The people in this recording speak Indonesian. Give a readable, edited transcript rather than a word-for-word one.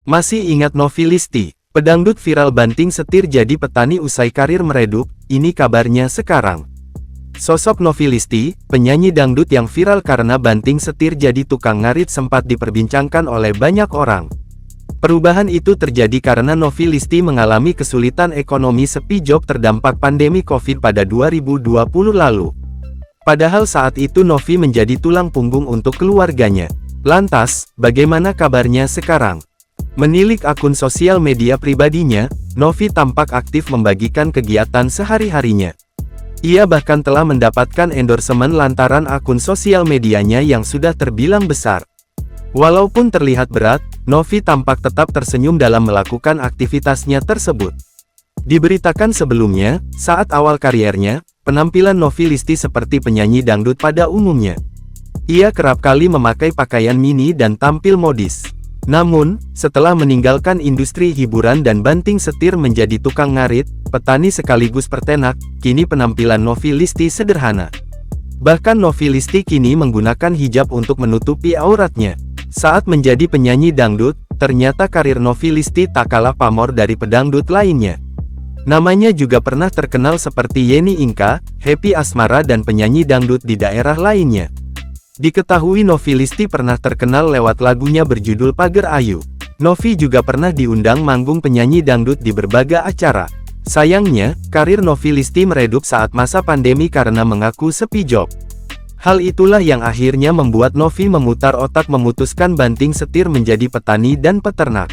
Masih ingat Novi Listi, pedangdut viral banting setir jadi petani usai karir meredup, ini kabarnya sekarang. Sosok Novi Listi, penyanyi dangdut yang viral karena banting setir jadi tukang ngarit sempat diperbincangkan oleh banyak orang. Perubahan itu terjadi karena Novi Listi mengalami kesulitan ekonomi sepi job terdampak pandemi Covid pada 2020 lalu. Padahal saat itu Novi menjadi tulang punggung untuk keluarganya. Lantas, bagaimana kabarnya sekarang? Menilik akun sosial media pribadinya, Novi tampak aktif membagikan kegiatan sehari-harinya. Ia bahkan telah mendapatkan endorsement lantaran akun sosial medianya yang sudah terbilang besar. Walaupun terlihat berat, Novi tampak tetap tersenyum dalam melakukan aktivitasnya tersebut. Diberitakan sebelumnya, saat awal kariernya, penampilan Novi Listi seperti penyanyi dangdut pada umumnya. Ia kerap kali memakai pakaian mini dan tampil modis. Namun, setelah meninggalkan industri hiburan dan banting setir menjadi tukang ngarit, petani sekaligus peternak, kini penampilan Novi Listi sederhana. Bahkan Novi Listi kini menggunakan hijab untuk menutupi auratnya. Saat menjadi penyanyi dangdut, ternyata karir Novi Listi tak kalah pamor dari pedangdut lainnya. Namanya juga pernah terkenal seperti Yeni Inka, Happy Asmara dan penyanyi dangdut di daerah lainnya. Diketahui Novi Listi pernah terkenal lewat lagunya berjudul Pager Ayu. Novi juga pernah diundang manggung penyanyi dangdut di berbagai acara. Sayangnya, karir Novi Listi meredup saat masa pandemi karena mengaku sepi job. Hal itulah yang akhirnya membuat Novi memutar otak memutuskan banting setir menjadi petani dan peternak.